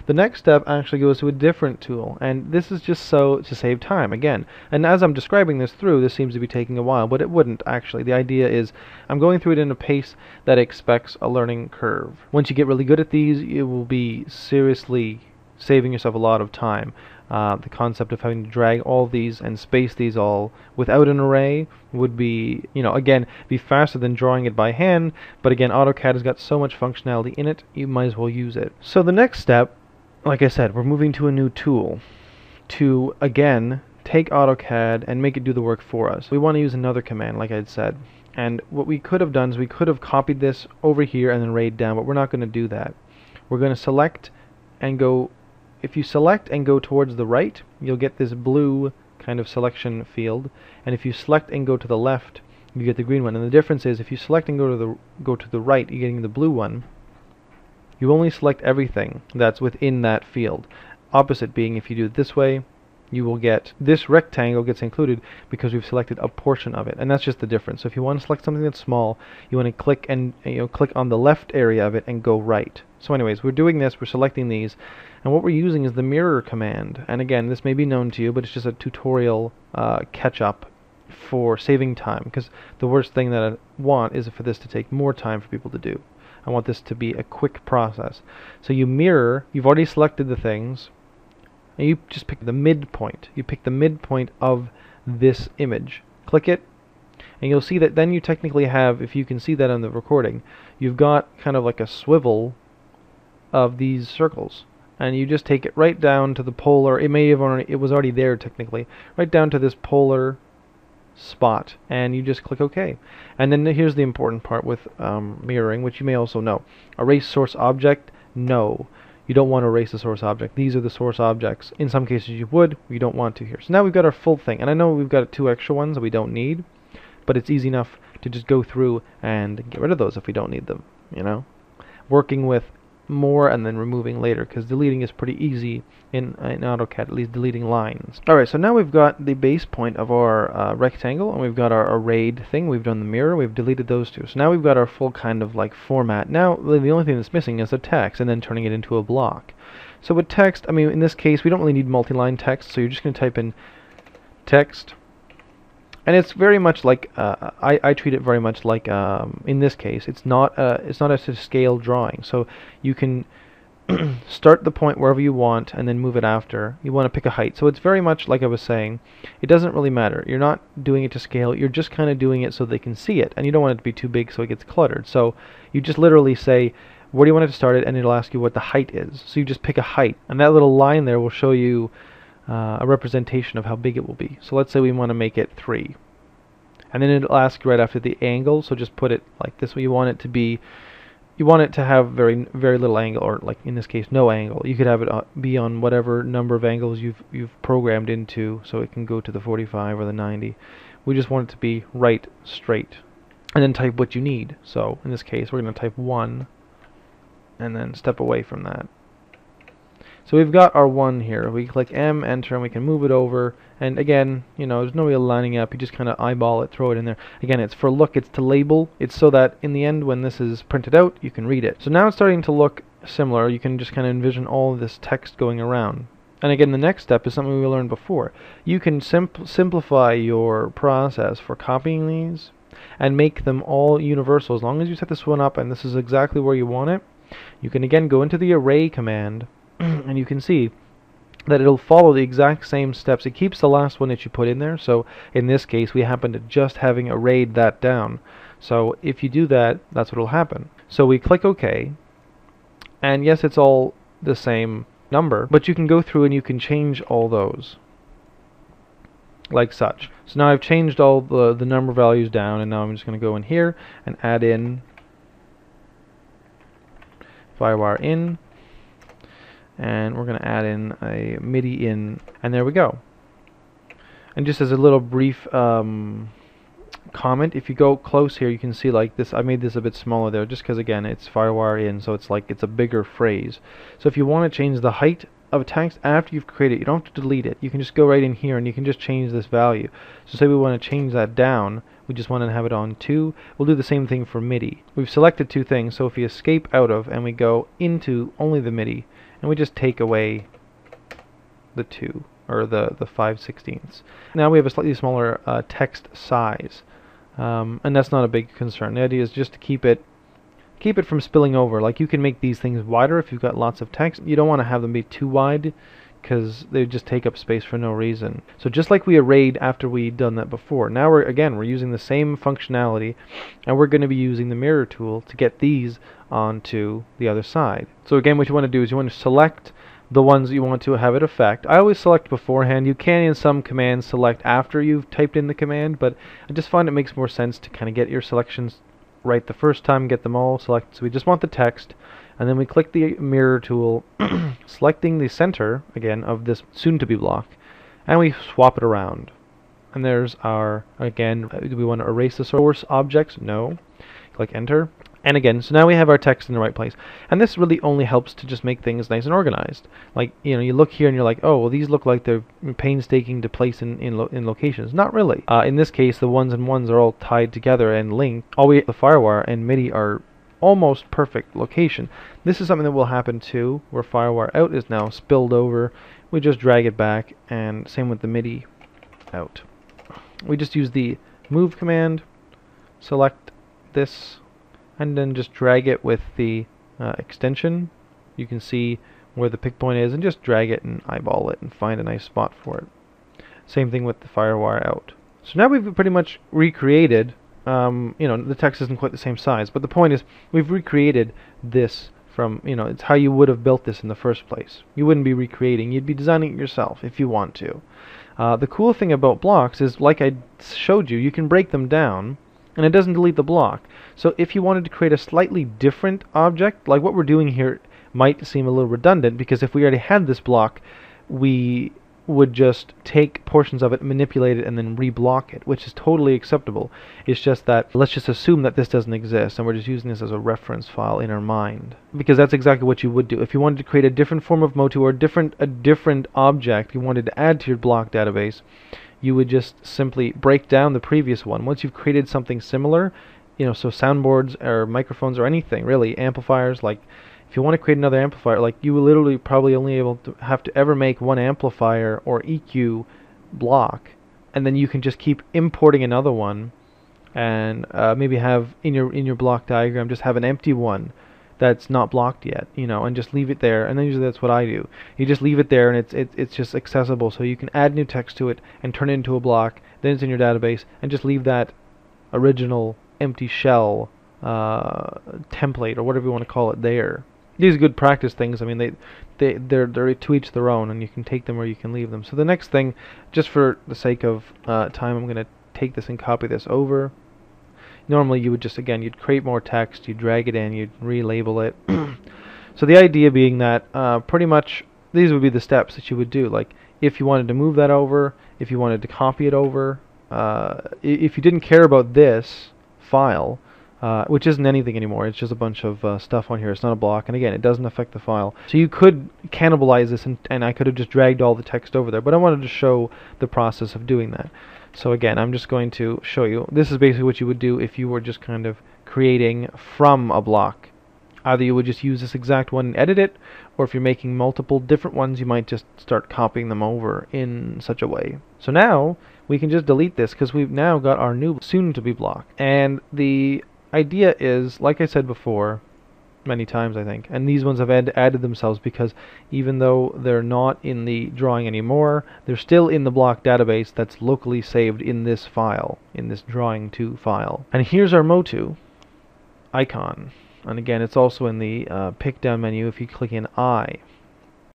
The next step actually goes to a different tool, and this is just so to save time again. And as I'm describing this through, this seems to be taking a while, but it wouldn't actually. The idea is I'm going through it in a pace that expects a learning curve. Once you get really good at these, you will be seriously saving yourself a lot of time. The concept of having to drag all these and space these all without an array would be, again, be faster than drawing it by hand, but again, AutoCAD has got so much functionality in it, you might as well use it. So the next step, like I said, we're moving to a new tool to, again, take AutoCAD and make it do the work for us. We want to use another command, like I had said. And what we could have done is we could have copied this over here and then arrayed down, but we're not going to do that. We're going to select and go. If you select and go towards the right, you'll get this blue kind of selection field, and if you select and go to the left, you get the green one. And the difference is, if you select and go to the right, you're getting the blue one. You only select everything that's within that field. Opposite being, if you do it this way, you will get this rectangle gets included because we've selected a portion of it, and that's just the difference. So if you want to select something that's small, you want to click and click on the left area of it and go right. So anyways, we're doing this, we're selecting these, and what we're using is the mirror command. And again, this may be known to you, but it's just a tutorial catch-up for saving time, because the worst thing that I want is for this to take more time for people to do. I want this to be a quick process. So you mirror, you've already selected the things, and you just pick the midpoint. You pick the midpoint of this image. Click it, and you'll see that then you technically have, if you can see that on the recording, you've got kind of like a swivel of these circles. And you just take it right down to the polar, it was already there technically, right down to this polar spot, and you just click OK. And then here's the important part with mirroring, which you may also know. Erase source object, no. You don't want to erase the source object. These are the source objects. In some cases you would, we don't want to here. So now we've got our full thing, and I know we've got 2 extra ones that we don't need, but it's easy enough to just go through and get rid of those if we don't need them, Working with more and then removing later, because deleting is pretty easy in AutoCAD, at least deleting lines. Alright, so now we've got the base point of our rectangle, and we've got our arrayed thing, we've done the mirror, we've deleted those 2. So now we've got our full kind of like format. Now the only thing that's missing is the text, and then turning it into a block. So with text, I mean, in this case we don't really need multi-line text, so you're just going to type in text. And it's very much like, I treat it very much like, in this case, it's not a scale drawing. So you can start the point wherever you want and then move it after. You want to pick a height. So it's very much like I was saying, it doesn't really matter. You're not doing it to scale, you're just kind of doing it so they can see it. And you don't want it to be too big so it gets cluttered. So you just literally say, where do you want it to start it? And it'll ask you what the height is. So you just pick a height. And that little line there will show you a representation of how big it will be. So let's say we want to make it 3. And then it'll ask right after the angle, so just put it like this way. You want it to be, you want it to have very little angle, or like in this case no angle. You could have it be on whatever number of angles you've programmed into, so it can go to the 45 or the 90. We just want it to be right straight. And then type what you need. So in this case we're going to type 1 and then step away from that. So we've got our 1 here. We click M, enter, and we can move it over. And again, there's no real lining up. You just kind of eyeball it, throw it in there. Again, it's for look, it's to label. It's so that in the end, when this is printed out, you can read it. So now it's starting to look similar. You can just kind of envision all of this text going around. And again, the next step is something we learned before. You can simplify your process for copying these and make them all universal. As long as you set this one up and this is exactly where you want it, you can again go into the array command and you can see that it'll follow the exact same steps. It keeps the last one that you put in there. So in this case we happen to just having arrayed that down. So if you do that, that's what will happen. So we click OK, and yes, it's all the same number, but you can go through and you can change all those like such. So now I've changed all the number values down, and now I'm just going to go in here and add in firewire in, and we're going to add in a MIDI in, and there we go. And just as a little brief comment, if you go close here, you can see like this, I made this a bit smaller there just because again it's firewire in, so it's like it's a bigger phrase. So if you want to change the height of text after you've created it, you don't have to delete it. You can just go right in here and you can just change this value. So say we want to change that down, we just want to have it on 2. We'll do the same thing for MIDI. We've selected 2 things, so if we escape out of and we go into only the MIDI and we just take away the 2, or the 5/16. Now we have a slightly smaller text size, and that's not a big concern. The idea is just to keep it from spilling over. Like, you can make these things wider if you've got lots of text. You don't want to have them be too wide, because they just take up space for no reason. So just like we arrayed after we'd done that before, now we're using the same functionality, and we're going to be using the mirror tool to get these onto the other side. So again, what you want to do is you want to select the ones you want to have it affect. I always select beforehand. You can in some commands select after you've typed in the command, but I just find it makes more sense to kind of get your selections right the first time, get them all selected. So we just want the text, and then we click the mirror tool, selecting the center, again, of this soon-to-be block, and we swap it around. And there's our, again, do we want to erase the source objects? No. Click enter. And again, so now we have our text in the right place. And this really only helps to just make things nice and organized. Like, you know, you look here and you're like, oh, well, these look like they're painstaking to place in locations. Not really. In this case, the ones and ones are all tied together and linked. The FireWire and MIDI are almost perfect location. This is something that will happen too, where FireWire out is now spilled over. We just drag it back, and same with the MIDI out. We just use the move command, select this, and then just drag it with the extension. You can see where the pick point is, and just drag it and eyeball it and find a nice spot for it. Same thing with the FireWire out. So now we've pretty much recreated, you know, the text isn't quite the same size, but the point is we've recreated this from, you know, it's how you would have built this in the first place. You wouldn't be recreating, you'd be designing it yourself if you want to. The cool thing about blocks is, like I showed you can break them down, and it doesn't delete the block. So if you wanted to create a slightly different object, like what we're doing here might seem a little redundant, because if we already had this block, we would just take portions of it, manipulate it, and then reblock it, which is totally acceptable. It's just that let's just assume that this doesn't exist, and we're just using this as a reference file in our mind, because that's exactly what you would do if you wanted to create a different form of motu, or a different object you wanted to add to your block database. You would just simply break down the previous one. Once you've created something similar, you know, so soundboards or microphones or anything really, amplifiers, like if you want to create another amplifier, like you will literally probably only have to ever make one amplifier or EQ block, and then you can just keep importing another one, and maybe have in your block diagram just have an empty one that's not blocked yet, you know, and just leave it there. And then usually that's what I do. You just leave it there, and it's just accessible, so you can add new text to it and turn it into a block. Then it's in your database, and just leave that original empty shell template, or whatever you want to call it, there. These are good practice things. I mean, they're to each their own, and you can take them or you can leave them. So the next thing, just for the sake of time, I'm going to take this and copy this over. Normally you would just, again, you'd create more text, you'd drag it in, you'd relabel it. So the idea being that pretty much these would be the steps that you would do. Like if you wanted to move that over, if you wanted to copy it over, if you didn't care about this file, which isn't anything anymore, it's just a bunch of stuff on here, it's not a block, and again, it doesn't affect the file. So you could cannibalize this, and I could have just dragged all the text over there, but I wanted to show the process of doing that. So again, I'm just going to show you. This is basically what you would do if you were just kind of creating from a block. Either you would just use this exact one and edit it, or if you're making multiple different ones, you might just start copying them over in such a way. So now we can just delete this, because we've now got our new soon-to-be block. And the idea is, like I said before, many times I think, and these ones have added themselves because even though they're not in the drawing anymore, they're still in the block database that's locally saved in this file, in this drawing2 file. And here's our motu icon, and again it's also in the pick down menu if you click in I.